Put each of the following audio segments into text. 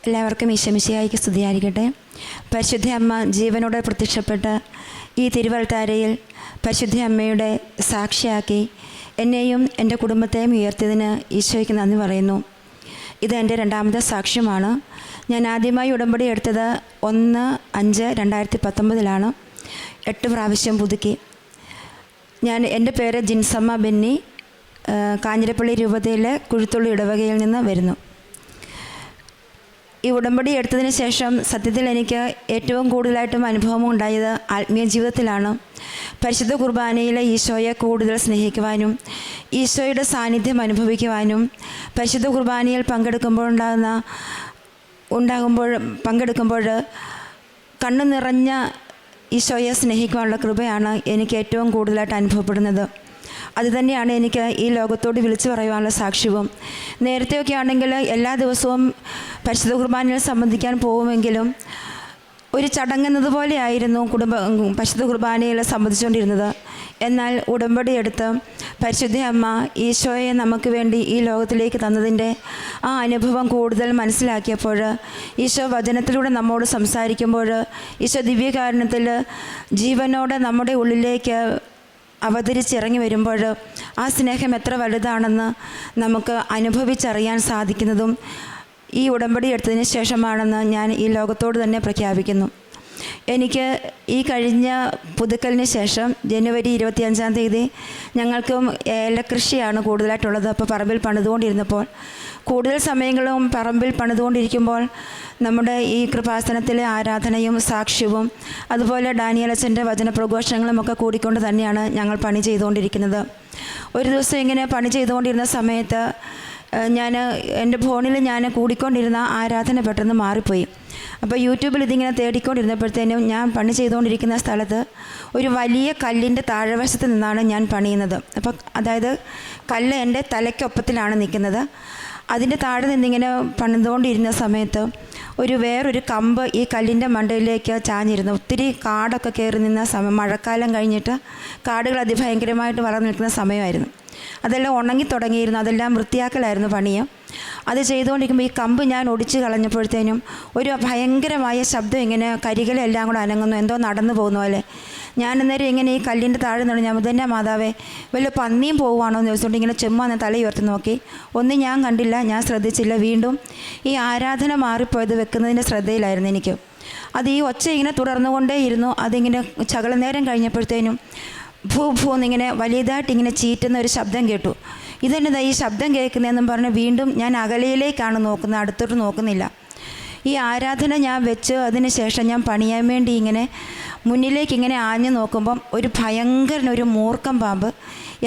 എല്ലാവർക്കും ഈശോമിശിഹായ്ക്ക് സ്തുതിയായിരിക്കട്ടെ. പരിശുദ്ധ അമ്മ ജീവനോടെ പ്രത്യക്ഷപ്പെട്ട് ഈ തിരുവൽത്താരയിൽ പരിശുദ്ധ അമ്മയുടെ സാക്ഷിയാക്കി എന്നെയും എൻ്റെ കുടുംബത്തെയും ഉയർത്തിയതിന് ഈശോയ്ക്ക് നന്ദി പറയുന്നു. ഇത് എൻ്റെ രണ്ടാമത്തെ സാക്ഷ്യമാണ്. ഞാൻ ആദ്യമായി ഉടമ്പടി എടുത്തത് 1/5/2019 8 പ്രാവശ്യം പുതുക്കി. എൻ്റെ പേര് ജിൻസമ്മ ബെന്നി, കാഞ്ഞിരപ്പള്ളി രൂപതയിലെ കുഴുത്തുള്ളി ഇടവകയിൽ നിന്ന് വരുന്നു. ഈ ഉടമ്പടി എടുത്തതിന് ശേഷം സത്യത്തിൽ എനിക്ക് ഏറ്റവും കൂടുതലായിട്ടും അനുഭവം ഉണ്ടായത് ആത്മീയ ജീവിതത്തിലാണ്. പരിശുദ്ധ കുർബാനയിലെ ഈശോയെ കൂടുതൽ സ്നേഹിക്കുവാനും ഈശോയുടെ സാന്നിധ്യം അനുഭവിക്കുവാനും പരിശുദ്ധ കുർബാനയിൽ പങ്കെടുക്കുമ്പോൾ കണ്ണു നിറഞ്ഞ ഈശോയെ സ്നേഹിക്കുവാനുള്ള കൃപയാണ് എനിക്ക് ഏറ്റവും കൂടുതലായിട്ട് അനുഭവപ്പെടുന്നത്. അതുതന്നെയാണ് എനിക്ക് ഈ ലോകത്തോട് വിളിച്ചു പറയുവാനുള്ള സാക്ഷ്യവും. നേരത്തെയൊക്കെ ആണെങ്കിൽ എല്ലാ ദിവസവും പരിശുദ്ധ കുർബാനയിൽ സംബന്ധിക്കാൻ പോകുമെങ്കിലും ഒരു ചടങ്ങെന്നതുപോലെ ആയിരുന്നു പരിശുദ്ധ കുർബാനയിൽ സംബന്ധിച്ചുകൊണ്ടിരുന്നത്. എന്നാൽ ഉടമ്പടി എടുത്ത് പരിശുദ്ധ അമ്മ ഈശോയെ നമുക്ക് വേണ്ടി ഈ ലോകത്തിലേക്ക് തന്നതിൻ്റെ ആ അനുഭവം കൂടുതൽ മനസ്സിലാക്കിയപ്പോൾ, ഈശോ വചനത്തിലൂടെ നമ്മോട് സംസാരിക്കുമ്പോൾ, ഈശോ ദിവ്യകാരുണ്യത്തിൽ ജീവനോടെ നമ്മുടെ ഉള്ളിലേക്ക് അവതരിച്ചിറങ്ങി വരുമ്പോൾ ആ സ്നേഹം എത്ര വലുതാണെന്ന് നമുക്ക് അനുഭവിച്ചറിയാൻ സാധിക്കുന്നതും ഈ ഉടമ്പടി എടുത്തതിന് ശേഷമാണെന്ന് ഞാൻ ഈ ലോകത്തോട് തന്നെ പ്രഖ്യാപിക്കുന്നു. എനിക്ക് ഈ കഴിഞ്ഞ പുതുക്കലിന് ശേഷം ജനുവരി 25 ഞങ്ങൾക്കും ഏലകൃഷിയാണ് കൂടുതലായിട്ടുള്ളത്. അപ്പോൾ പറമ്പിൽ പണിതുകൊണ്ടിരുന്നപ്പോൾ കൂടുതൽ സമയങ്ങളും പറമ്പിൽ പണിതുകൊണ്ടിരിക്കുമ്പോൾ നമ്മുടെ ഈ കൃപാസനത്തിലെ ആരാധനയും സാക്ഷ്യവും അതുപോലെ ഡാനിയലച്ചൻ്റെ വചനപ്രഘോഷങ്ങളുമൊക്കെ കൂടിക്കൊണ്ട് തന്നെയാണ് ഞങ്ങൾ പണി ചെയ്തുകൊണ്ടിരിക്കുന്നത്. ഒരു ദിവസം ഇങ്ങനെ പണി ചെയ്തുകൊണ്ടിരുന്ന സമയത്ത് എൻ്റെ ഫോണിൽ ഞാൻ കൂടിക്കൊണ്ടിരുന്ന ആരാധന പെട്ടെന്ന് മാറിപ്പോയി. അപ്പോൾ യൂട്യൂബിൽ ഇതിങ്ങനെ തേടിക്കൊണ്ടിരുന്നപ്പോഴത്തേനും ഞാൻ പണി ചെയ്തുകൊണ്ടിരിക്കുന്ന സ്ഥലത്ത് ഒരു വലിയ കല്ലിൻ്റെ താഴെവശത്ത് നിന്നാണ് ഞാൻ പണിയുന്നത്. അപ്പോൾ അതായത് കല്ല് എൻ്റെ തലയ്ക്കൊപ്പത്തിലാണ് നിൽക്കുന്നത്. അതിൻ്റെ താഴെ നിന്നിങ്ങനെ പണിതുകൊണ്ടിരുന്ന സമയത്ത് വേറൊരു കമ്പ് ഈ കല്ലിൻ്റെ മണ്ടയിലേക്ക് ചാഞ്ഞിരുന്നു. ഒത്തിരി കാടൊക്കെ കയറി നിന്ന സമയം, മഴക്കാലം കഴിഞ്ഞിട്ട് കാടുകൾ അതിഭയങ്കരമായിട്ട് വളർന്നു നിൽക്കുന്ന സമയമായിരുന്നു. അതെല്ലാം ഉണങ്ങി തുടങ്ങിയിരുന്നു. അതെല്ലാം വൃത്തിയാക്കലായിരുന്നു പണിയും. അത് ചെയ്തുകൊണ്ടിരിക്കുമ്പോൾ ഈ കമ്പ് ഞാൻ ഒടിച്ച് കളഞ്ഞപ്പോഴത്തേനും ഒരു ഭയങ്കരമായ ശബ്ദം, ഇങ്ങനെ കരികളെല്ലാം കൂടെ അനങ്ങുന്നു, എന്തോ നടന്നു പോകുന്ന പോലെ. ഞാൻ അന്നേരം ഇങ്ങനെ ഈ കല്ലിൻ്റെ താഴെ നിന്ന് ഞാൻ തന്നെ മാതാവേ വല്ല പന്നിയും പോവുകയാണോ എന്ന് ചോദിച്ചുകൊണ്ട് ഇങ്ങനെ ചെമ്മാന്ന് തല ഉയർത്തി നോക്കി. ഒന്നും ഞാൻ കണ്ടില്ല, ഞാൻ ശ്രദ്ധിച്ചില്ല. വീണ്ടും ഈ ആരാധന മാറിപ്പോയത് വെക്കുന്നതിൻ്റെ ശ്രദ്ധയിലായിരുന്നു എനിക്ക്. അത് ഈ ഒച്ച ഇങ്ങനെ തുടർന്നുകൊണ്ടേയിരുന്നു. അതിങ്ങനെ ശകല നേരം കഴിഞ്ഞപ്പോഴത്തേനും ഭൂന്നിങ്ങനെ വലിയതായിട്ട് ഇങ്ങനെ ചീറ്റുന്ന ഒരു ശബ്ദം കേട്ടു. ഇതെന്നതാ ഈ ശബ്ദം കേൾക്കുന്നതെന്നും പറഞ്ഞ് വീണ്ടും ഞാൻ അകലയിലേക്കാണ് നോക്കുന്നത്, അടുത്തോട്ട് നോക്കുന്നില്ല. ഈ ആരാധന ഞാൻ വെച്ച് അതിന് ശേഷം ഞാൻ പണിയാൻ വേണ്ടി ഇങ്ങനെ മുന്നിലേക്ക് ഇങ്ങനെ ആഞ്ഞു നോക്കുമ്പം ഒരു ഭയങ്കര മൂർക്കം പാമ്പ്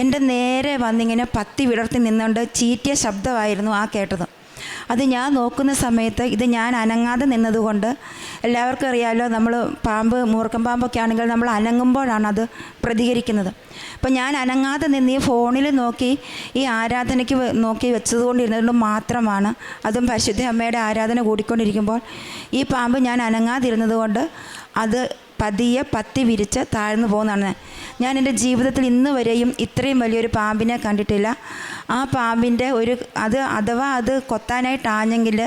എൻ്റെ നേരെ വന്നിങ്ങനെ പത്തി വിടർത്തി നിന്നുകൊണ്ട് ചീറ്റിയ ശബ്ദമായിരുന്നു ആ കേട്ടത്. അത് ഞാൻ നോക്കുന്ന സമയത്ത് ഇത് ഞാൻ അനങ്ങാതെ നിന്നതുകൊണ്ട്, എല്ലാവർക്കും അറിയാമല്ലോ, നമ്മൾ മൂർക്കം പാമ്പൊക്കെ ആണെങ്കിൽ നമ്മൾ അനങ്ങുമ്പോഴാണ് അത് പ്രതികരിക്കുന്നത്. അപ്പം ഞാൻ അനങ്ങാതെ നിന്ന് ഈ ഫോണിൽ നോക്കി ഈ ആരാധനയ്ക്ക് നോക്കി വെച്ചതുകൊണ്ടിരുന്നതുകൊണ്ട് മാത്രമാണ്, അതും പരിശുദ്ധ അമ്മയുടെ ആരാധന കൂടിക്കൊണ്ടിരിക്കുമ്പോൾ ഈ പാമ്പ് ഞാൻ അനങ്ങാതിരുന്നത് കൊണ്ട് അത് പതിയെ പത്തി വിരിച്ച് താഴ്ന്നു പോകുന്നതാണ്. ഞാൻ എൻ്റെ ജീവിതത്തിൽ ഇന്ന് വരെയും ഇത്രയും വലിയൊരു പാമ്പിനെ കണ്ടിട്ടില്ല. ആ പാമ്പിൻ്റെ അഥവാ അത് കൊത്താനായിട്ടാഞ്ഞെങ്കിൽ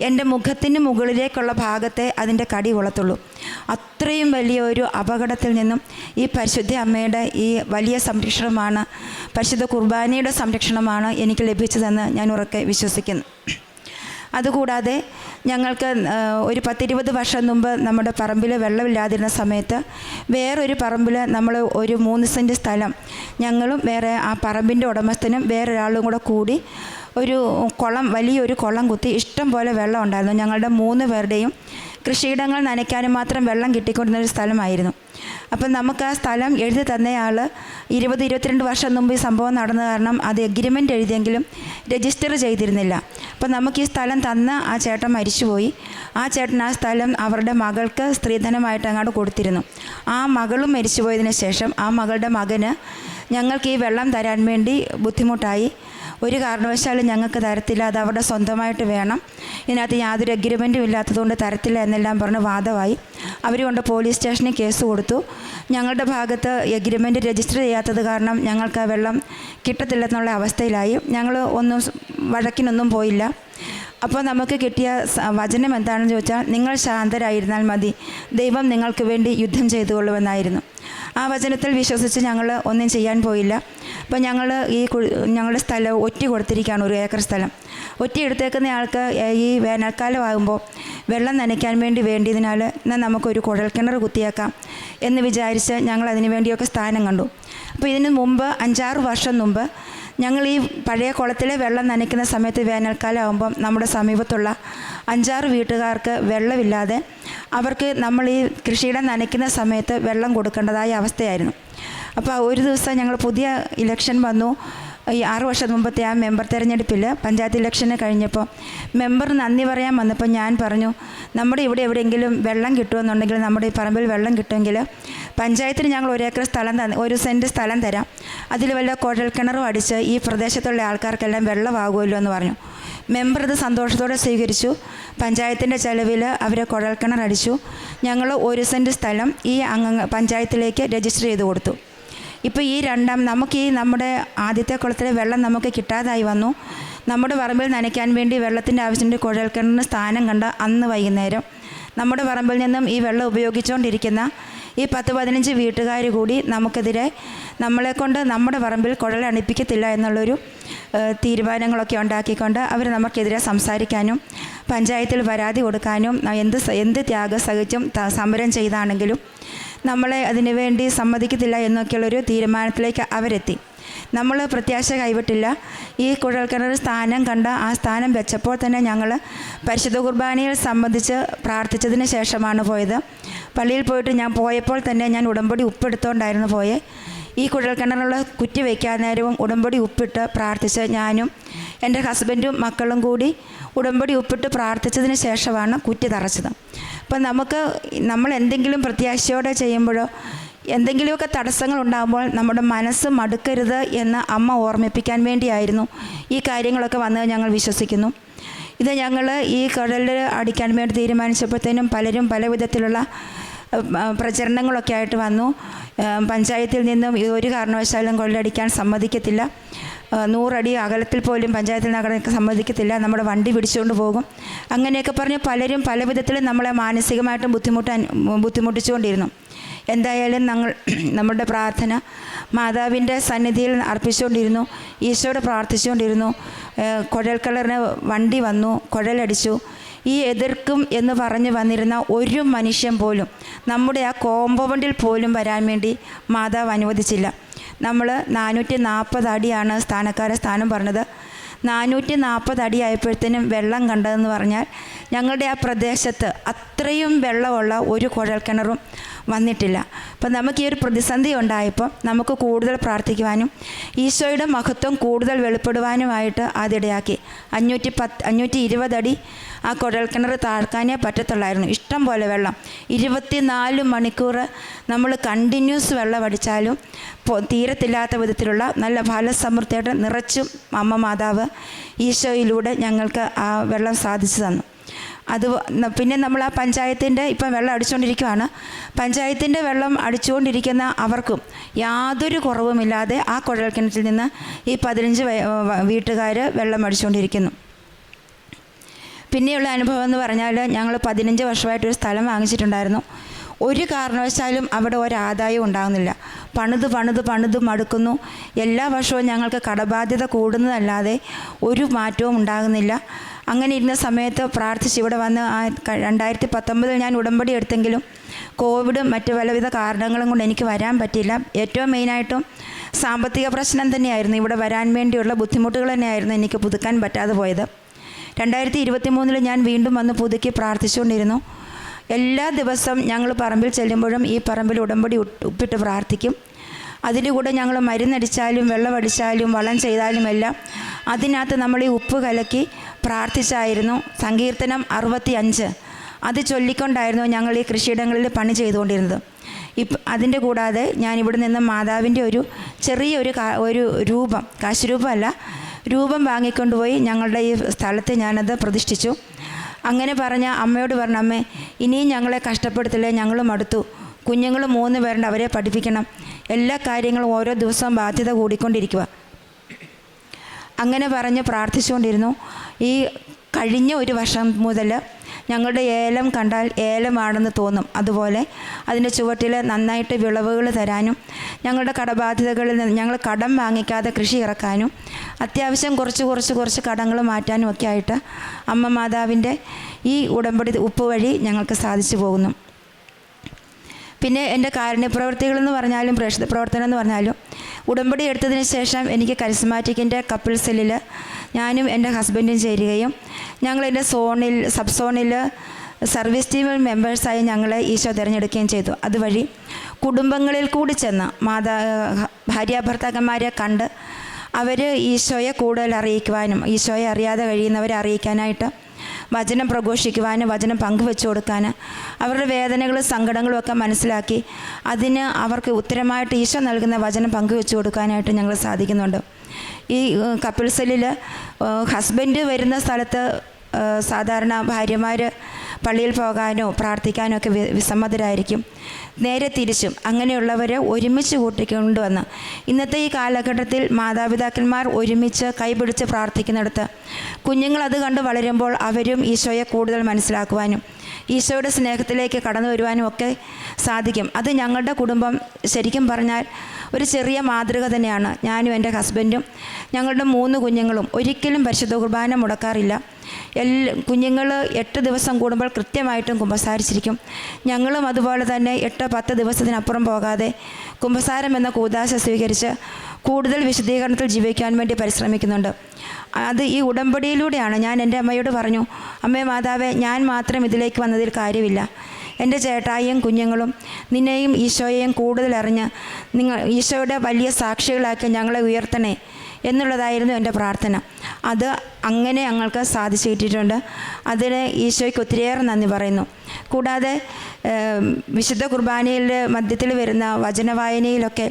എൻ്റെ മുഖത്തിന് മുകളിലേക്കുള്ള ഭാഗത്തെ അതിൻ്റെ കടി കൊള്ളത്തുള്ളൂ. അത്രയും വലിയൊരു അപകടത്തിൽ നിന്നും ഈ പരിശുദ്ധ അമ്മയുടെ ഈ വലിയ സംരക്ഷണമാണ്, പരിശുദ്ധ കുർബാനയുടെ സംരക്ഷണമാണ് എനിക്ക് ലഭിച്ചതെന്ന് ഞാൻ ഉറക്കെ വിശ്വസിക്കുന്നു. അതുകൂടാതെ ഞങ്ങൾക്ക് ഒരു 10-20 വർഷം മുമ്പ് നമ്മുടെ പറമ്പിൽ വെള്ളമില്ലാതിരുന്ന സമയത്ത് വേറൊരു പറമ്പിൽ നമ്മൾ ഒരു 3 സെൻറ്റ് സ്ഥലം ഞങ്ങളും വേറെ ആ പറമ്പിൻ്റെ ഉടമസ്ഥനും വേറൊരാളും കൂടി ഒരു വലിയൊരു കുളം കുത്തി ഇഷ്ടം പോലെ വെള്ളം ഉണ്ടായിരുന്നു. ഞങ്ങളുടെ 3 പേരുടെയും കൃഷിയിടങ്ങൾ നനയ്ക്കാനും മാത്രം വെള്ളം കിട്ടിക്കൊണ്ടിരുന്നൊരു സ്ഥലമായിരുന്നു. അപ്പം നമുക്ക് ആ സ്ഥലം എഴുതി തന്നയാൾ 20-22 വർഷം മുമ്പ് ഈ സംഭവം നടന്ന കാരണം അത് എഗ്രിമെൻ്റ് എഴുതിയെങ്കിലും രജിസ്റ്റർ ചെയ്തിരുന്നില്ല. അപ്പം നമുക്ക് ഈ സ്ഥലം തന്ന ആ ചേട്ടൻ മരിച്ചുപോയി. ആ ചേട്ടൻ ആ സ്ഥലം അവരുടെ മകൾക്ക് സ്ത്രീധനമായിട്ട് അങ്ങോട്ട് കൊടുത്തിരുന്നു. ആ മകളും മരിച്ചുപോയതിന് ശേഷം ആ മകളുടെ മകന് ഞങ്ങൾക്ക് ഈ വെള്ളം തരാൻ വേണ്ടി ബുദ്ധിമുട്ടായി. ഒരു കാരണവശാലും ഞങ്ങൾക്ക് തരത്തില്ല, അത് അവരുടെ സ്വന്തമായിട്ട് വേണം, ഇതിനകത്ത് യാതൊരു എഗ്രിമെൻറ്റും ഇല്ലാത്തതുകൊണ്ട് തരത്തില്ല എന്നെല്ലാം പറഞ്ഞ് വാദമായി. അവർ കൊണ്ട് പോലീസ് സ്റ്റേഷനിൽ കേസ് കൊടുത്തു. ഞങ്ങളുടെ ഭാഗത്ത് എഗ്രിമെൻറ്റ് രജിസ്റ്റർ ചെയ്യാത്തത് കാരണം ഞങ്ങൾക്ക് ആ വെള്ളം കിട്ടത്തില്ലെന്നുള്ള അവസ്ഥയിലായി. ഞങ്ങൾ വഴക്കിനൊന്നും പോയില്ല. അപ്പോൾ നമുക്ക് കിട്ടിയ വചനം എന്താണെന്ന് ചോദിച്ചാൽ, നിങ്ങൾ ശാന്തരായിരുന്നാൽ മതി, ദൈവം നിങ്ങൾക്ക് വേണ്ടി യുദ്ധം ചെയ്തുകൊള്ളുമെന്നായിരുന്നു. ആ വചനത്തിൽ വിശ്വസിച്ച് ഞങ്ങൾ ഒന്നും ചെയ്യാൻ പോയില്ല. അപ്പോൾ ഞങ്ങൾ ഞങ്ങളുടെ സ്ഥലം ഒറ്റ കൊടുത്തിരിക്കുകയാണ്, 1 ഏക്കർ സ്ഥലം. ഒറ്റ എടുത്തേക്കുന്ന ആൾക്ക് ഈ വേനൽക്കാലമാകുമ്പോൾ വെള്ളം നനയ്ക്കാൻ വേണ്ടിയതിനാൽ എന്നാൽ നമുക്കൊരു കുഴൽക്കിണർ കുത്തിയേക്കാം എന്ന് വിചാരിച്ച് ഞങ്ങൾ അതിനു വേണ്ടിയൊക്കെ സ്ഥാനം കണ്ടു. അപ്പോൾ ഇതിന് മുമ്പ് 5-6 വർഷം മുമ്പ് ഞങ്ങൾ ഈ പഴയ കുളത്തിലെ വെള്ളം നനയ്ക്കുന്ന സമയത്ത് വേനൽക്കാലം ആകുമ്പം നമ്മുടെ സമീപത്തുള്ള 5-6 വീട്ടുകാർക്ക് വെള്ളമില്ലാതെ അവർക്ക് നമ്മൾ ഈ കൃഷിയിടം നനയ്ക്കുന്ന സമയത്ത് വെള്ളം കൊടുക്കേണ്ടതായ അവസ്ഥയായിരുന്നു. അപ്പോൾ ഒരു ദിവസം ഞങ്ങൾ പുതിയ ഇലക്ഷൻ വന്നു. ഈ 6 വർഷം മുമ്പത്തെ ആ മെമ്പർ തിരഞ്ഞെടുപ്പിൽ പഞ്ചായത്ത് ഇലക്ഷന് കഴിഞ്ഞപ്പോൾ മെമ്പർ നന്ദി പറയാൻ വന്നപ്പോൾ ഞാൻ പറഞ്ഞു, നമ്മുടെ ഇവിടെ എവിടെയെങ്കിലും വെള്ളം കിട്ടുമെന്നുണ്ടെങ്കിൽ, നമ്മുടെ ഈ പറമ്പിൽ വെള്ളം കിട്ടുമെങ്കിൽ പഞ്ചായത്തിന് ഞങ്ങൾ 1 ഏക്കർ സ്ഥലം 1 സെൻറ്റ് സ്ഥലം തരാം, അതിൽ വല്ല കുഴൽക്കിണറും അടിച്ച് ഈ പ്രദേശത്തുള്ള ആൾക്കാർക്കെല്ലാം വെള്ളമാകുമല്ലോ എന്ന് പറഞ്ഞു. മെമ്പർ ഇത് സന്തോഷത്തോടെ സ്വീകരിച്ചു. പഞ്ചായത്തിൻ്റെ ചെലവിൽ അവരെ കുഴൽക്കിണർ അടിച്ചു. ഞങ്ങൾ 1 സെൻറ്റ് സ്ഥലം ഈ പഞ്ചായത്തിലേക്ക് രജിസ്റ്റർ ചെയ്ത് കൊടുത്തു. ഇപ്പോൾ ഈ നമുക്ക് ഈ നമ്മുടെ ആദ്യത്തെ കുളത്തിലെ വെള്ളം നമുക്ക് കിട്ടാതായി വന്നു. നമ്മുടെ പറമ്പിൽ നനയ്ക്കാൻ വേണ്ടി വെള്ളത്തിൻ്റെ ആവശ്യത്തിന് കുഴൽക്കിണറിന് സ്ഥാനം കണ്ട അന്ന് വൈകുന്നേരം നമ്മുടെ പറമ്പിൽ നിന്നും ഈ വെള്ളം ഉപയോഗിച്ചുകൊണ്ടിരിക്കുന്ന ഈ 10-15 വീട്ടുകാർ കൂടി നമുക്കെതിരെ നമ്മളെക്കൊണ്ട് നമ്മുടെ പറമ്പിൽ കുഴലണിപ്പിക്കത്തില്ല എന്നുള്ളൊരു തീരുമാനങ്ങളൊക്കെ ഉണ്ടാക്കിക്കൊണ്ട് അവർ നമുക്കെതിരെ സംസാരിക്കാനും പഞ്ചായത്തിൽ പരാതി കൊടുക്കാനും എന്ത് ത്യാഗം സഹിച്ചും സമരം ചെയ്താണെങ്കിലും നമ്മളെ അതിനുവേണ്ടി സമ്മതിക്കത്തില്ല എന്നൊക്കെയുള്ളൊരു തീരുമാനത്തിലേക്ക് അവരെത്തി. നമ്മൾ പ്രത്യാശ കൈവിട്ടില്ല. ഈ കുഴൽക്കിണർ സ്ഥാനം കണ്ട ആ സ്ഥാനം വെച്ചപ്പോൾ തന്നെ ഞങ്ങൾ പരിശുദ്ധ കുർബാനയിൽ സംബന്ധിച്ച് പ്രാർത്ഥിച്ചതിന് ശേഷമാണ് പോയത്. പള്ളിയിൽ പോയിട്ട് ഞാൻ പോയപ്പോൾ തന്നെ ഞാൻ ഉടമ്പടി ഉപ്പെടുത്തോണ്ടായിരുന്നു പോയേ. ഈ കുഴൽക്കിണറുള്ള കുറ്റി വയ്ക്കാൻ നേരവും ഉടമ്പടി ഉപ്പിട്ട് പ്രാർത്ഥിച്ച് ഞാനും എൻ്റെ ഹസ്ബൻഡും മക്കളും കൂടി ഉടമ്പടി ഉപ്പിട്ട് പ്രാർത്ഥിച്ചതിന് ശേഷമാണ് കുറ്റി തറച്ചത്. അപ്പം നമ്മൾ എന്തെങ്കിലും പ്രത്യാശയോടെ ചെയ്യുമ്പോഴോ എന്തെങ്കിലുമൊക്കെ തടസ്സങ്ങൾ ഉണ്ടാകുമ്പോൾ നമ്മുടെ മനസ്സ് മടുക്കരുത് എന്ന് അമ്മ ഓർമ്മിപ്പിക്കാൻ വേണ്ടിയായിരുന്നു ഈ കാര്യങ്ങളൊക്കെ വന്നത് ഞങ്ങൾ വിശ്വസിക്കുന്നു. ഇത് ഞങ്ങൾ ഈ കുഴൽ അടിക്കാൻ വേണ്ടി തീരുമാനിച്ചപ്പോഴത്തേനും പലരും പല വിധത്തിലുള്ള പ്രചരണങ്ങളൊക്കെ ആയിട്ട് വന്നു. പഞ്ചായത്തിൽ നിന്നും ഒരു കാരണവശാലും കൊള്ളടിക്കാൻ സമ്മതിക്കത്തില്ല, 100 അടി അകലത്തിൽ പോലും പഞ്ചായത്തിൽ നിന്ന് സമ്മതിക്കത്തില്ല, നമ്മുടെ വണ്ടി പിടിച്ചുകൊണ്ട് പോകും, അങ്ങനെയൊക്കെ പറഞ്ഞ് പലരും പല വിധത്തിലും നമ്മളെ മാനസികമായിട്ടും ബുദ്ധിമുട്ടിച്ചുകൊണ്ടിരുന്നു. എന്തായാലും നമ്മുടെ പ്രാർത്ഥന മാതാവിൻ്റെ സന്നിധിയിൽ അർപ്പിച്ചുകൊണ്ടിരുന്നു, ഈശോയോട് പ്രാർത്ഥിച്ചുകൊണ്ടിരുന്നു. കുഴൽക്കിണറിന് വണ്ടി വന്നു, കുഴലടിച്ചു. ഈ എതിർക്കും എന്ന് പറഞ്ഞു വന്നിരുന്ന ഒരു മനുഷ്യൻ പോലും നമ്മുടെ ആ കോമ്പൗണ്ടിൽ പോലും വരാൻ വേണ്ടി മാതാവ് അനുവദിച്ചില്ല. നമ്മൾ 440 അടിയാണ് സ്ഥാനക്കാരെ സ്ഥാനം പറഞ്ഞത്. 440 അടി ആയപ്പോഴത്തേനും വെള്ളം കണ്ടതെന്ന് പറഞ്ഞാൽ ഞങ്ങളുടെ ആ പ്രദേശത്ത് അത്രയും വെള്ളമുള്ള ഒരു കുഴൽക്കിണറും വന്നിട്ടില്ല. അപ്പം നമുക്ക് ഈ ഒരു പ്രതിസന്ധി ഉണ്ടായപ്പോൾ നമുക്ക് കൂടുതൽ പ്രാർത്ഥിക്കുവാനും ഈശോയുടെ മഹത്വം കൂടുതൽ വെളിപ്പെടുവാനുമായിട്ട് അതിടയാക്കി. 520 അടി ആ കുഴൽക്കിണർ താഴ്ക്കാനേ പറ്റത്തുള്ളായിരുന്നു. ഇഷ്ടം പോലെ വെള്ളം 24 മണിക്കൂർ നമ്മൾ കണ്ടിന്യൂസ് വെള്ളം അടിച്ചാലും തീരത്തില്ലാത്ത വിധത്തിലുള്ള നല്ല ഫലസമൃദ്ധിയായിട്ട് നിറച്ചും അമ്മ മാതാവ് ഈശോയിലൂടെ ഞങ്ങൾക്ക് ആ വെള്ളം സാധിച്ചു തന്നു. അത് പിന്നെ നമ്മൾ ആ പഞ്ചായത്തിൻ്റെ ഇപ്പം വെള്ളം അടിച്ചുകൊണ്ടിരിക്കുകയാണ്. പഞ്ചായത്തിൻ്റെ വെള്ളം അടിച്ചുകൊണ്ടിരിക്കുന്ന അവർക്കും യാതൊരു കുറവുമില്ലാതെ ആ കുഴൽക്കിണറ്റിൽ നിന്ന് ഈ 15 വീട്ടുകാർ വെള്ളം അടിച്ചുകൊണ്ടിരിക്കുന്നു. പിന്നെയുള്ള അനുഭവം എന്ന് പറഞ്ഞാൽ ഞങ്ങൾ 15 വർഷമായിട്ടൊരു സ്ഥലം വാങ്ങിച്ചിട്ടുണ്ടായിരുന്നു. ഒരു കാരണവശാലും അവിടെ ഒരാദായവും ഉണ്ടാകുന്നില്ല. പണിത് മടുക്കുന്നു. എല്ലാ വർഷവും ഞങ്ങൾക്ക് കടബാധ്യത കൂടുന്നതല്ലാതെ ഒരു മാറ്റവും ഉണ്ടാകുന്നില്ല. അങ്ങനെ ഇരുന്ന സമയത്ത് പ്രാർത്ഥിച്ച് ഇവിടെ വന്ന് 2019 ഞാൻ ഉടമ്പടി എടുത്തെങ്കിലും കോവിഡും മറ്റ് പലവിധ കാരണങ്ങളും കൊണ്ട് എനിക്ക് വരാൻ പറ്റിയില്ല. ഏറ്റവും മെയിനായിട്ടും സാമ്പത്തിക പ്രശ്നം തന്നെയായിരുന്നു. ഇവിടെ വരാൻ വേണ്ടിയുള്ള ബുദ്ധിമുട്ടുകൾ തന്നെയായിരുന്നു എനിക്ക് പുതുക്കാൻ പറ്റാതെ പോയത്. 2023 ഞാൻ വീണ്ടും വന്ന് പുതുക്കി പ്രാർത്ഥിച്ചുകൊണ്ടിരുന്നു. എല്ലാ ദിവസം ഞങ്ങൾ പറമ്പിൽ ചെല്ലുമ്പോഴും ഈ പറമ്പിൽ ഉടമ്പടി ഉപ്പിട്ട് പ്രാർത്ഥിക്കും. അതിൻ്റെ കൂടെ ഞങ്ങൾ മരുന്നടിച്ചാലും വെള്ളമടിച്ചാലും വളം ചെയ്താലും എല്ലാം അതിനകത്ത് നമ്മൾ ഈ ഉപ്പ് കലക്കി പ്രാർത്ഥിച്ചായിരുന്നു. സങ്കീർത്തനം 65 അത് ചൊല്ലിക്കൊണ്ടായിരുന്നു ഞങ്ങൾ ഈ കൃഷിയിടങ്ങളിൽ പണി ചെയ്തുകൊണ്ടിരുന്നത്. അതിൻ്റെ കൂടാതെ ഞാനിവിടെ നിന്ന് മാതാവിൻ്റെ ഒരു ചെറിയൊരു രൂപം, കാശ് രൂപമല്ല, രൂപം വാങ്ങിക്കൊണ്ടുപോയി ഞങ്ങളുടെ ഈ സ്ഥലത്ത് ഞാനത് പ്രതിഷ്ഠിച്ചു. അങ്ങനെ പറഞ്ഞ അമ്മയോട് പറഞ്ഞു, അമ്മേ ഇനിയും ഞങ്ങളെ കഷ്ടപ്പെടുത്തില്ലേ, ഞങ്ങൾ മടുത്തു, കുഞ്ഞുങ്ങൾ 3 പേരുണ്ട്, അവരെ പഠിപ്പിക്കണം, എല്ലാ കാര്യങ്ങളും ഓരോ ദിവസവും ബാധ്യത കൂടിക്കൊണ്ടിരിക്കുക. അങ്ങനെ പറഞ്ഞ് പ്രാർത്ഥിച്ചുകൊണ്ടിരുന്നു. ഈ കഴിഞ്ഞ ഒരു വർഷം മുതൽ ഞങ്ങളുടെ ഏലം കണ്ടാൽ ഏലമാണെന്ന് തോന്നും. അതുപോലെ അതിൻ്റെ ചുവട്ടിൽ നന്നായിട്ട് വിളവുകൾ തരാനും ഞങ്ങളുടെ കടബാധ്യതകളിൽ നിന്ന് ഞങ്ങൾ കടം വാങ്ങിക്കാതെ കൃഷി ഇറക്കാനും അത്യാവശ്യം കുറച്ച് കടങ്ങൾ മാറ്റാനും ഒക്കെ ആയിട്ട് അമ്മ മാതാവിൻ്റെ ഈ ഉടമ്പടി ഉപ്പ് വഴി ഞങ്ങൾക്ക് സാധിച്ചു പോകുന്നു. പിന്നെ എൻ്റെ കാരുണ്യപ്രവർത്തികളെന്ന് പറഞ്ഞാലും പ്രേക്ഷിത പ്രവർത്തനം എന്ന് പറഞ്ഞാലും ഉടമ്പടി എടുത്തതിന് ശേഷം എനിക്ക് കരിസ്മാറ്റിക്കിൻ്റെ കപ്പിൾ സെല്ലിൽ ഞാനും എൻ്റെ ഹസ്ബൻഡും ചേരുകയും ഞങ്ങളെൻ്റെ സബ് സോണിൽ സർവീസ് ടീം മെമ്പേഴ്സായി ഞങ്ങളെ ഈശോ തിരഞ്ഞെടുക്കുകയും ചെയ്തു. അതുവഴി കുടുംബങ്ങളിൽ കൂടി ചെന്ന് ഭാര്യാഭർത്താക്കന്മാരെ കണ്ട് അവർ ഈശോയെ കൂടുതൽ അറിയിക്കുവാനും ഈശോയെ അറിയാതെ കഴിയുന്നവരെ അറിയിക്കാനായിട്ട് വചനം പ്രഘോഷിക്കുവാനും വചനം പങ്കുവെച്ചു കൊടുക്കാൻ അവരുടെ വേദനകളും സങ്കടങ്ങളും ഒക്കെ മനസ്സിലാക്കി അതിന് അവർക്ക് ഉത്തരമായിട്ട് ഈശോ നൽകുന്ന വചനം പങ്കുവെച്ചു കൊടുക്കാനായിട്ട് ഞങ്ങൾ സാധിക്കുന്നുണ്ട്. ഈ കപ്പിൾ സെല്ലിൽ ഹസ്ബൻഡ് വരുന്ന സ്ഥലത്ത് സാധാരണ ഭാര്യമാർ പള്ളിയിൽ പോകാനോ പ്രാർത്ഥിക്കാനോ ഒക്കെ വിസമ്മതരായിരിക്കും. നേരെ തിരിച്ചും അങ്ങനെയുള്ളവർ ഒരുമിച്ച് കൂട്ടിക്കൊണ്ടുവന്ന് ഇന്നത്തെ ഈ കാലഘട്ടത്തിൽ മാതാപിതാക്കന്മാർ ഒരുമിച്ച് കൈപിടിച്ച് പ്രാർത്ഥിക്കുന്നിടത്ത് കുഞ്ഞുങ്ങൾ അത് കണ്ട് വളരുമ്പോൾ അവരും ഈശോയെ കൂടുതൽ മനസ്സിലാക്കുവാനും ഈശോയുടെ സ്നേഹത്തിലേക്ക് കടന്നു വരുവാനും ഒക്കെ സാധിക്കും. അത് ഞങ്ങളുടെ കുടുംബം ശരിക്കും പറഞ്ഞാൽ ഒരു ചെറിയ മാതൃക തന്നെയാണ്. ഞാനും എൻ്റെ ഹസ്ബൻഡും ഞങ്ങളുടെ 3 കുഞ്ഞുങ്ങളും ഒരിക്കലും പരിശുദ്ധ കുർബാന മുടക്കാറില്ല. കുഞ്ഞുങ്ങൾ 8 ദിവസം കൂടുമ്പോൾ കൃത്യമായിട്ടും കുമ്പസാരിച്ചിരിക്കും. ഞങ്ങളും അതുപോലെ തന്നെ 8-10 ദിവസത്തിനപ്പുറം പോകാതെ കുമ്പസാരം എന്ന കൂദാശ സ്വീകരിച്ച് കൂടുതൽ വിശുദ്ധീകരണത്തിൽ ജീവിക്കാൻ വേണ്ടി പരിശ്രമിക്കുന്നുണ്ട്. അത് ഈ ഉടമ്പടിയിലൂടെയാണ്. ഞാൻ എൻ്റെ അമ്മയോട് പറഞ്ഞു, അമ്മേ മാതാവേ, ഞാൻ മാത്രം ഇതിലേക്ക് വന്നതിൽ കാര്യമില്ല. എൻ്റെ ചേട്ടായിയും കുഞ്ഞുങ്ങളും നിന്നെയും ഈശോയെയും കൂടുതൽ അറിഞ്ഞ് ഈശോയുടെ വലിയ സാക്ഷികളാക്കി ഞങ്ങളെ ഉയർത്തണേ എന്നുള്ളതായിരുന്നു എൻ്റെ പ്രാർത്ഥന. അത് അങ്ങനെ ഞങ്ങൾക്ക് സാധിച്ചു കിട്ടിയിട്ടുണ്ട്. അതിന് ഈശോയ്ക്ക് ഒത്തിരിയേറെ നന്ദി പറയുന്നു. കൂടാതെ വിശുദ്ധ കുർബാനയിൽ മധ്യത്തിൽ വരുന്ന വചനവായനയിലൊക്കെ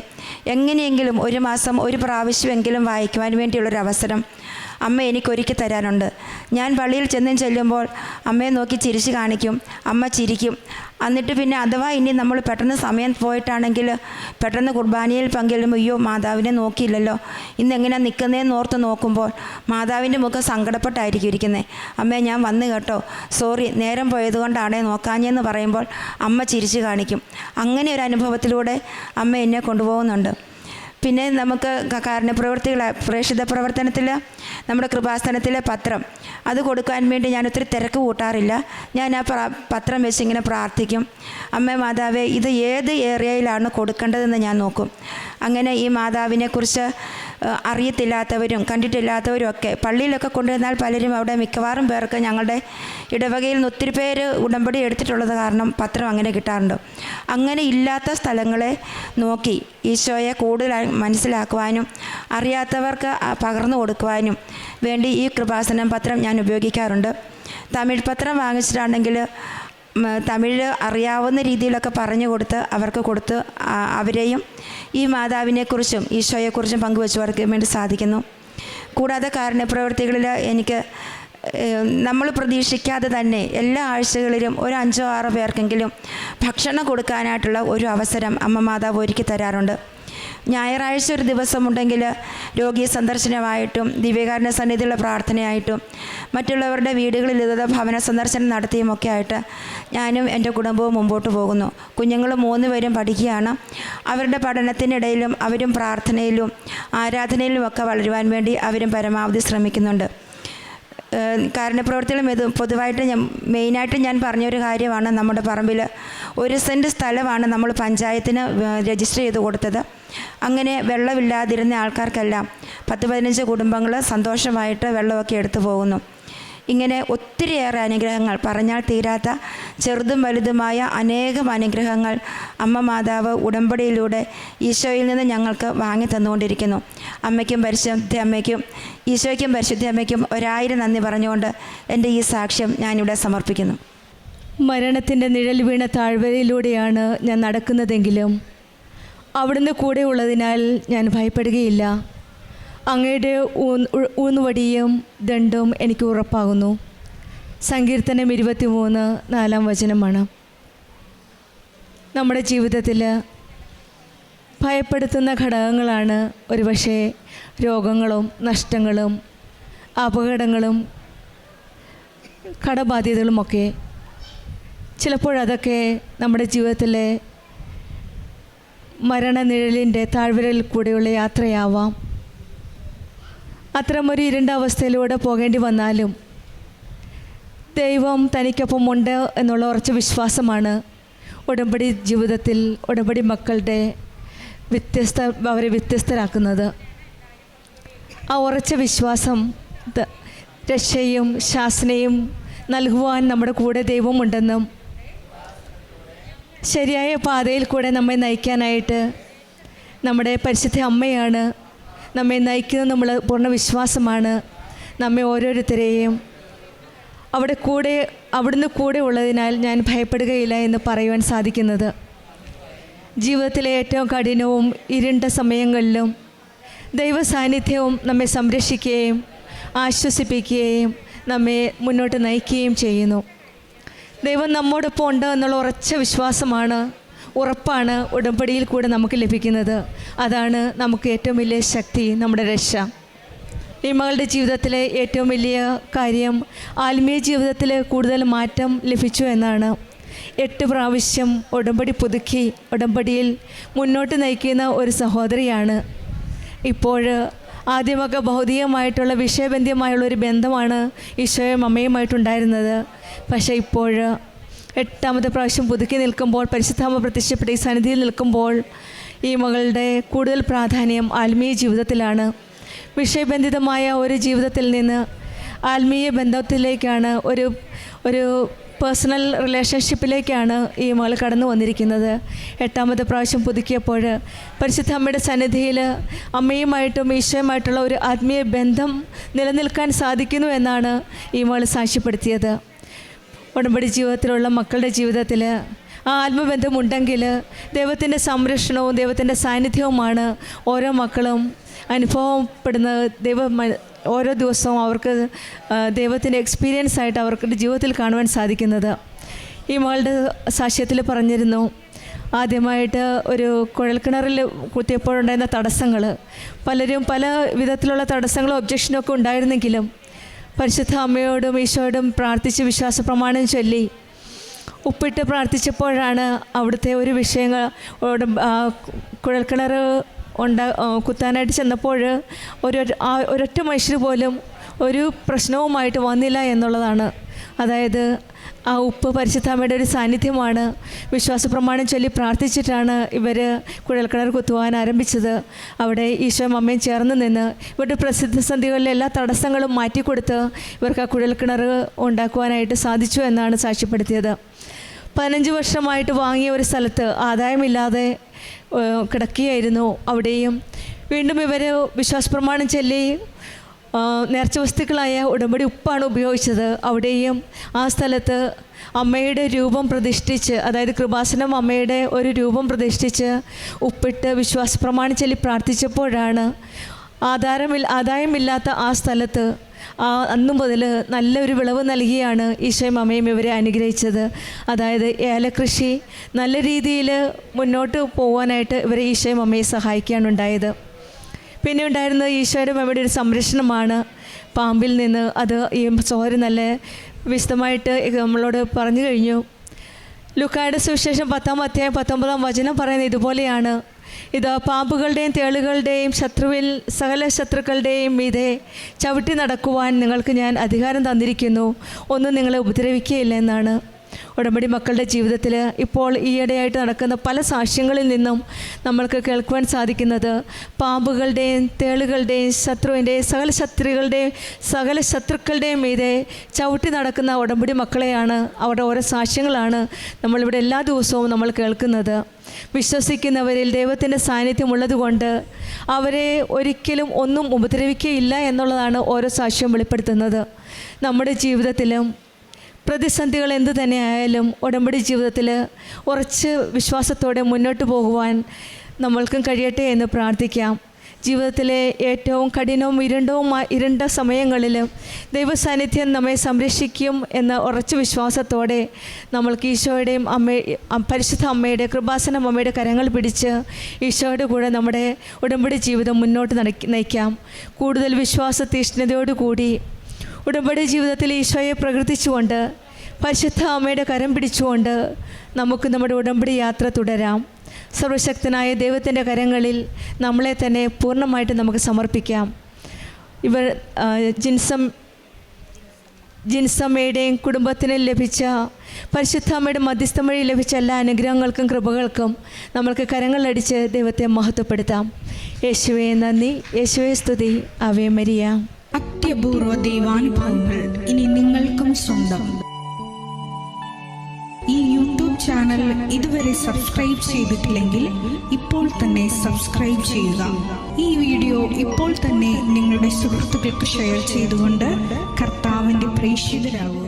എങ്ങനെയെങ്കിലും ഒരു മാസം ഒരു പ്രാവശ്യമെങ്കിലും വായിക്കുവാൻ വേണ്ടിയുള്ളൊരവസരം അമ്മ എനിക്കൊരുക്കി തരാനുണ്ട്. ഞാൻ പള്ളിയിൽ ചെല്ലുമ്പോൾ അമ്മയെ നോക്കി ചിരിച്ച് കാണിക്കും. അമ്മ ചിരിക്കും. എന്നിട്ട് പിന്നെ അഥവാ ഇനി നമ്മൾ പെട്ടെന്ന് സമയം പോയിട്ടാണെങ്കിൽ പെട്ടെന്ന് കുർബാനയിൽ പങ്കെടുക്കുമ്പോൾ അയ്യോ മാതാവിനെ നോക്കിയില്ലല്ലോ, ഇന്നെങ്ങനെയാണ് നിൽക്കുന്നതെന്ന് ഓർത്ത് നോക്കുമ്പോൾ മാതാവിൻ്റെ മുഖം സങ്കടപ്പെട്ടായിരിക്കും ഇരിക്കുന്നത്. അമ്മേ ഞാൻ വന്നു കേട്ടോ, സോറി നേരം പോയതുകൊണ്ടാണേ നോക്കാഞ്ഞെന്ന് പറയുമ്പോൾ അമ്മ ചിരിച്ച് കാണിക്കും. അങ്ങനെ ഒരു അനുഭവത്തിലൂടെ അമ്മ എന്നെ കൊണ്ടുപോകുന്നുണ്ട്. പിന്നെ നമുക്ക് കാരുണ്യപ്രവൃത്തികൾ പ്രേക്ഷിത പ്രവർത്തനത്തിൽ നമ്മുടെ കൃപാസനത്തിലെ പത്രം അത് കൊടുക്കാൻ വേണ്ടി ഞാൻ ഒത്തിരി തിരക്ക് കൂട്ടാറില്ല. ഞാൻ ആ പത്രം വെച്ച് ഇങ്ങനെ പ്രാർത്ഥിക്കും. അമ്മേ മാതാവേ, ഇത് ഏത് ഏരിയയിലാണ് കൊടുക്കേണ്ടതെന്ന് ഞാൻ നോക്കും. അങ്ങനെ ഈ മാതാവിനെക്കുറിച്ച് അറിയത്തില്ലാത്തവരും കണ്ടിട്ടില്ലാത്തവരും ഒക്കെ പള്ളിയിലൊക്കെ കൊണ്ടുവന്നാൽ പലരും അവിടെ മിക്കവാറും പേർക്ക് ഞങ്ങളുടെ ഇടവകയിൽ നിന്ന് ഒത്തിരി പേര് ഉടമ്പടി എടുത്തിട്ടുള്ളത് കാരണം പത്രം അങ്ങനെ കിട്ടാറുണ്ട്. അങ്ങനെ ഇല്ലാത്ത സ്ഥലങ്ങളെ നോക്കി ഈശോയെ കൂടുതൽ മനസ്സിലാക്കുവാനും അറിയാത്തവർക്ക് പകർന്നു കൊടുക്കുവാനും വേണ്ടി ഈ കൃപാസനം പത്രം ഞാൻ ഉപയോഗിക്കാറുണ്ട്. തമിഴ് പത്രം വാങ്ങിച്ചിട്ടാണെങ്കിൽ തമിഴ് അറിയാവുന്ന രീതിയിലൊക്കെ പറഞ്ഞു കൊടുത്ത് അവർക്ക് കൊടുത്ത് അവരെയും ഈ മാതാവിനെക്കുറിച്ചും ഈശോയെക്കുറിച്ചും പങ്കുവെച്ചവർക്ക് വേണ്ടി സാധിക്കുന്നു. കൂടാതെ കാരുണ്യപ്രവൃത്തികളിൽ എനിക്ക് നമ്മൾ പ്രതീക്ഷിക്കാതെ തന്നെ എല്ലാ ആഴ്ചകളിലും ഒരു 5-6 പേർക്കെങ്കിലും ഭക്ഷണം കൊടുക്കാനായിട്ടുള്ള ഒരു അവസരം അമ്മ മാതാവ് ഒരുക്കി തരാറുണ്ട്. ഞായറാഴ്ച ഒരു ദിവസമുണ്ടെങ്കിൽ രോഗി സന്ദർശനമായിട്ടും ദിവ്യകാരുണ്യ സന്നിധിയിലുള്ള പ്രാർത്ഥനയായിട്ടും മറ്റുള്ളവരുടെ വീടുകളിൽ ഭവന സന്ദർശനം നടത്തിയുമൊക്കെ ആയിട്ട് ഞാനും എൻ്റെ കുടുംബവും മുമ്പോട്ട് പോകുന്നു. കുഞ്ഞുങ്ങൾ 3 പേരും പഠിക്കുകയാണ്. അവരുടെ പഠനത്തിനിടയിലും അവരും പ്രാർത്ഥനയിലും ആരാധനയിലും ഒക്കെ വളരുവാൻ വേണ്ടി അവരും പരമാവധി ശ്രമിക്കുന്നുണ്ട്. കാരുണ്യപ്രവർത്തികളും പൊതുവായിട്ട് മെയിനായിട്ട് ഞാൻ പറഞ്ഞൊരു കാര്യമാണ്, നമ്മുടെ പറമ്പിൽ 1 സെൻറ്റ് സ്ഥലമാണ് നമ്മൾ പഞ്ചായത്തിന് രജിസ്റ്റർ ചെയ്ത് കൊടുത്തത്. അങ്ങനെ വെള്ളമില്ലാതിരുന്ന ആൾക്കാർക്കെല്ലാം 10-15 കുടുംബങ്ങൾ സന്തോഷമായിട്ട് വെള്ളമൊക്കെ എടുത്തു പോകുന്നു. ഇങ്ങനെ ഒത്തിരിയേറെ അനുഗ്രഹങ്ങൾ, പറഞ്ഞാൽ തീരാത്ത ചെറുതും വലുതുമായ അനേകം അനുഗ്രഹങ്ങൾ അമ്മ മാതാവ് ഉടമ്പടിയിലൂടെ ഈശോയിൽ നിന്ന് ഞങ്ങൾക്ക് വാങ്ങി തന്നുകൊണ്ടിരിക്കുന്നു. അമ്മയ്ക്കും പരിശുദ്ധ അമ്മയ്ക്കും ഈശോയ്ക്കും പരിശുദ്ധ അമ്മയ്ക്കും 1000 നന്ദി പറഞ്ഞുകൊണ്ട് എൻ്റെ ഈ സാക്ഷ്യം ഞാനിവിടെ സമർപ്പിക്കുന്നു. മരണത്തിൻ്റെ നിഴൽ വീണ താഴ്വരയിലൂടെയാണ് ഞാൻ നടക്കുന്നതെങ്കിലും അവിടുന്ന് കൂടെ ഉള്ളതിനാൽ ഞാൻ ഭയപ്പെടുകയില്ല. അങ്ങയുടെ ഊന്നുവടിയും ദണ്ഡും എനിക്ക് ഉറപ്പാകുന്നു. സങ്കീർത്തനം 23:4 നമ്മുടെ ജീവിതത്തിൽ ഭയപ്പെടുത്തുന്ന ഘടകങ്ങളാണ് ഒരുപക്ഷെ രോഗങ്ങളും നഷ്ടങ്ങളും അപകടങ്ങളും കടബാധ്യതകളുമൊക്കെ. ചിലപ്പോഴതൊക്കെ നമ്മുടെ ജീവിതത്തിലെ മരണനിഴലിൻ്റെ താഴ്വരയിൽ കൂടെയുള്ള യാത്രയാവാം. അത്തരമൊരു ഇരുണ്ട അവസ്ഥയിലൂടെ പോകേണ്ടി വന്നാലും ദൈവം തനിക്കൊപ്പമുണ്ട് എന്നുള്ള ഉറച്ച വിശ്വാസമാണ് ഉടമ്പടി ജീവിതത്തിൽ ഉടമ്പടി മക്കളുടെ അവരെ വ്യത്യസ്തരാക്കുന്നത്. ആ ഉറച്ച വിശ്വാസം രക്ഷയും ശാസനയും നൽകുവാൻ നമ്മുടെ കൂടെ ദൈവമുണ്ടെന്നും ശരിയായ പാതയിൽ കൂടെ നമ്മെ നയിക്കാനായിട്ട് നമ്മുടെ പരിശുദ്ധ അമ്മയാണ് നമ്മെ നയിക്കുന്നത്. നമ്മൾ പൂർണ്ണ വിശ്വാസമാണ് നമ്മെ ഓരോരുത്തരെയും അവിടുന്ന് കൂടെ ഉള്ളതിനാൽ ഞാൻ ഭയപ്പെടുകയില്ല എന്ന് പറയുവാൻ സാധിക്കുന്നത്. ജീവിതത്തിലെ ഏറ്റവും കഠിനവും ഇരുണ്ട സമയങ്ങളിലും ദൈവ സാന്നിധ്യവും നമ്മെ സംരക്ഷിക്കുകയും ആശ്വസിപ്പിക്കുകയും നമ്മെ മുന്നോട്ട് നയിക്കുകയും ചെയ്യുന്നു. ദൈവം നമ്മോടൊപ്പം ഉണ്ട് എന്നുള്ള ഉറച്ച വിശ്വാസമാണ്, ഉറപ്പാണ് ഉടമ്പടിയിൽ കൂടെ നമുക്ക് ലഭിക്കുന്നത്. അതാണ് നമുക്ക് ഏറ്റവും വലിയ ശക്തി, നമ്മുടെ രക്ഷ. ഈ മകളുടെ ജീവിതത്തിലെ ഏറ്റവും വലിയ കാര്യം ആത്മീയ ജീവിതത്തിൽ കൂടുതൽ മാറ്റം ലഭിച്ചു എന്നാണ്. 8 പ്രാവശ്യം ഉടമ്പടി പുതുക്കി ഉടമ്പടിയിൽ മുന്നോട്ട് നയിക്കുന്ന ഒരു സഹോദരിയാണ്. ഇപ്പോൾ ആദ്യമൊക്കെ ഭൗതികമായിട്ടുള്ള വിഷയബന്ധ്യമായുള്ളൊരു ബന്ധമാണ് ഈശോയും അമ്മയുമായിട്ടുണ്ടായിരുന്നത്. പക്ഷേ ഇപ്പോൾ 8ാമത്തെ പ്രാവശ്യം പുതുക്കി നിൽക്കുമ്പോൾ, പരിശുദ്ധാമ്മ പ്രത്യക്ഷപ്പെട്ട ഈ സന്നിധിയിൽ നിൽക്കുമ്പോൾ ഈ മകളുടെ കൂടുതൽ പ്രാധാന്യം ആത്മീയ ജീവിതത്തിലാണ്. വിഷയബന്ധിതമായ ഒരു ജീവിതത്തിൽ നിന്ന് ആത്മീയ ബന്ധത്തിലേക്കാണ്, ഒരു പേഴ്സണൽ റിലേഷൻഷിപ്പിലേക്കാണ് ഈ മകൾ കടന്നു വന്നിരിക്കുന്നത്. 8ാമത്തെ പ്രാവശ്യം പുതുക്കിയപ്പോൾ പരിശുദ്ധ അമ്മയുടെ സന്നിധിയിൽ അമ്മയുമായിട്ടും ഈശോയുമായിട്ടുള്ള ഒരു ആത്മീയ ബന്ധം നിലനിൽക്കാൻ സാധിക്കുന്നു എന്നാണ് ഈ മകൾ സാക്ഷ്യപ്പെടുത്തിയത്. ഉടമ്പടി ജീവിതത്തിലുള്ള മക്കളുടെ ജീവിതത്തിൽ ആ ആത്മബന്ധമുണ്ടെങ്കിൽ ദൈവത്തിൻ്റെ സംരക്ഷണവും ദൈവത്തിൻ്റെ സാന്നിധ്യവുമാണ് ഓരോ മക്കളും അനുഭവപ്പെടുന്നത്. ഓരോ ദിവസവും അവർക്ക് ദൈവത്തിൻ്റെ എക്സ്പീരിയൻസ് ആയിട്ട് അവർക്ക് ജീവിതത്തിൽ കാണുവാൻ സാധിക്കുന്നത്. ഈ മകളുടെ സാക്ഷ്യത്തിൽ പറഞ്ഞിരുന്നു, ആദ്യമായിട്ട് ഒരു കുഴൽക്കിണറിൽ കുത്തിയപ്പോഴുണ്ടായിരുന്ന തടസ്സങ്ങൾ, പലരും പല വിധത്തിലുള്ള തടസ്സങ്ങളും ഒബ്ജക്ഷനും ഒക്കെ ഉണ്ടായിരുന്നെങ്കിലും പരിശുദ്ധ അമ്മയോടും ഈശോയോടും പ്രാർത്ഥിച്ച് വിശ്വാസ പ്രമാണം ചൊല്ലി ഉപ്പിട്ട് പ്രാർത്ഥിച്ചപ്പോഴാണ് അവിടുത്തെ ഒരു വിഷയങ്ങൾ കുഴൽക്കിണർ കുത്താനായിട്ട് ചെന്നപ്പോൾ ഒരൊറ്റ മനുഷ്യർ പോലും ഒരു പ്രശ്നവുമായിട്ട് വന്നില്ല എന്നുള്ളതാണ്. അതായത് ആ ഉപ്പ് പരിശുദ്ധാമ്മയുടെ ഒരു സാന്നിധ്യമാണ്. വിശ്വാസ പ്രമാണം ചൊല്ലി പ്രാർത്ഥിച്ചിട്ടാണ് ഇവർ കുഴൽക്കിണർ കുത്തുവാൻ ആരംഭിച്ചത്. അവിടെ ഈശോയും അമ്മയും ചേർന്ന് നിന്ന് ഇവരുടെ പ്രതിസന്ധികളിലെ എല്ലാ തടസ്സങ്ങളും മാറ്റിക്കൊടുത്ത് ഇവർക്ക് ആ കുഴൽക്കിണർ ഉണ്ടാക്കുവാനായിട്ട് സാധിച്ചു എന്നാണ് സാക്ഷ്യപ്പെടുത്തിയത്. 15 വർഷമായിട്ട് വാങ്ങിയ ഒരു സ്ഥലത്ത് ആദായമില്ലാതെ കിടക്കുകയായിരുന്നു. അവിടെയും വീണ്ടും ഇവർ വിശ്വാസപ്രമാണം ചൊല്ലി നേർച്ച വസ്തുക്കളായ ഉടമ്പടി ഉപ്പാണ് ഉപയോഗിച്ചത്. അവിടെയും ആ സ്ഥലത്ത് അമ്മയുടെ രൂപം പ്രതിഷ്ഠിച്ച്, അതായത് കൃപാസനം അമ്മയുടെ ഒരു രൂപം പ്രതിഷ്ഠിച്ച് ഉപ്പിട്ട് വിശ്വാസപ്രമാണം ചൊല്ലി പ്രാർത്ഥിച്ചപ്പോഴാണ് ആദായമില്ലാത്ത ആ സ്ഥലത്ത് അന്നു മുതൽ നല്ലൊരു വിളവ് നൽകിയാണ് ഈശോയും അമ്മയും ഇവരെ അനുഗ്രഹിച്ചത്. അതായത് ഏലകൃഷി നല്ല രീതിയിൽ മുന്നോട്ട് പോകാനായിട്ട് ഇവരെ ഈശോയും അമ്മയെ സഹായിക്കാനുണ്ടായത്. പിന്നെ ഉണ്ടായിരുന്നത് ഈശോയുടെ അമ്മയുടെ ഒരു സംരക്ഷണമാണ്. പാമ്പിൽ നിന്ന് അത് ഈ സഹോദരി നല്ല വിശദമായിട്ട് നമ്മളോട് പറഞ്ഞു കഴിഞ്ഞു. ലൂക്കായുടെ സുവിശേഷം 10-ാം അധ്യായം 19-ാം വചനം പറയുന്നത് ഇതുപോലെയാണ്: ഇത് പാമ്പുകളുടെയും തേളുകളുടെയും ശത്രുവിൽ സകല ശത്രുക്കളുടെയും മീതെ ചവിട്ടി നടക്കുവാൻ നിങ്ങൾക്ക് ഞാൻ അധികാരം തന്നിരിക്കുന്നു, ഒന്നും നിങ്ങളെ ഉപദ്രവിക്കുകയില്ല എന്നാണ്. ഉടമ്പടി മക്കളുടെ ജീവിതത്തിൽ ഇപ്പോൾ ഈയിടെയായിട്ട് നടക്കുന്ന പല സാക്ഷ്യങ്ങളിൽ നിന്നും നമ്മൾക്ക് കേൾക്കുവാൻ സാധിക്കുന്നത് പാമ്പുകളുടെയും തേളുകളുടെയും ശത്രുവിൻ്റെയും സകല ശത്രുക്കളുടെയും മീതെ ചവിട്ടി നടക്കുന്ന ഉടമ്പടി മക്കളെയാണ്. അവരുടെ ഓരോ സാക്ഷ്യങ്ങളാണ് നമ്മളിവിടെ എല്ലാ ദിവസവും നമ്മൾ കേൾക്കുന്നത്. വിശ്വസിക്കുന്നവരിൽ ദൈവത്തിൻ്റെ സാന്നിധ്യമുള്ളതുകൊണ്ട് അവരെ ഒരിക്കലും ഒന്നും ഉപദ്രവിക്കുകയില്ല എന്നുള്ളതാണ് ഓരോ സാക്ഷ്യവും വെളിപ്പെടുത്തുന്നത്. നമ്മുടെ ജീവിതത്തിലും പ്രതിസന്ധികൾ എന്തു തന്നെയായാലും ഉടമ്പടി ജീവിതത്തിൽ ഉറച്ച് വിശ്വാസത്തോടെ മുന്നോട്ട് പോകുവാൻ നമ്മൾക്കും കഴിയട്ടെ എന്ന് പ്രാർത്ഥിക്കാം. ജീവിതത്തിലെ ഏറ്റവും കഠിനവും ഇരുണ്ട സമയങ്ങളിലും ദൈവസാന്നിധ്യം നമ്മെ സംരക്ഷിക്കും എന്ന ഉറച്ച വിശ്വാസത്തോടെ നമ്മൾക്ക് ഈശോയുടെയും പരിശുദ്ധ അമ്മയുടെ കൃപാസനം അമ്മയുടെ കരങ്ങൾ പിടിച്ച് ഈശോയുടെ കൂടെ നമ്മുടെ ഉടമ്പടി ജീവിതം മുന്നോട്ട് നയിക്കാം. കൂടുതൽ വിശ്വാസ തീഷ്ണതയോടുകൂടി ഉടമ്പടി ജീവിതത്തിൽ ഈശോയെ പ്രകീർത്തിച്ചുകൊണ്ട് പരിശുദ്ധ അമ്മയുടെ കരം പിടിച്ചുകൊണ്ട് നമുക്ക് നമ്മുടെ ഉടമ്പടി യാത്ര തുടരാം. സർവശക്തനായ ദൈവത്തിൻ്റെ കരങ്ങളിൽ നമ്മളെ തന്നെ പൂർണ്ണമായിട്ട് നമുക്ക് സമർപ്പിക്കാം. ഇവർ ജിൻസമ്മയുടെയും കുടുംബത്തിന് ലഭിച്ച പരിശുദ്ധ അമ്മയുടെ മധ്യസ്ഥം വഴി ലഭിച്ച എല്ലാ അനുഗ്രഹങ്ങൾക്കും കൃപകൾക്കും നമ്മൾക്ക് കരങ്ങളടിച്ച് ദൈവത്തെ മഹത്വപ്പെടുത്താം. യേശുവേ നന്ദി, യേശുവേ സ്തുതി, ആവേ മരിയ. അത്യപൂർവ ദൈവാനുഭവങ്ങൾ ഇനി നിങ്ങൾക്കും സ്വന്തം. ഈ യൂട്യൂബ് ചാനൽ ഇതുവരെ സബ്സ്ക്രൈബ് ചെയ്തിട്ടില്ലെങ്കിൽ ഇപ്പോൾ തന്നെ സബ്സ്ക്രൈബ് ചെയ്യുക. ഈ വീഡിയോ ഇപ്പോൾ തന്നെ നിങ്ങളുടെ സുഹൃത്തുക്കൾക്ക് ഷെയർ ചെയ്തുകൊണ്ട് കർത്താവിൻ്റെ പ്രേക്ഷിതരാകുക.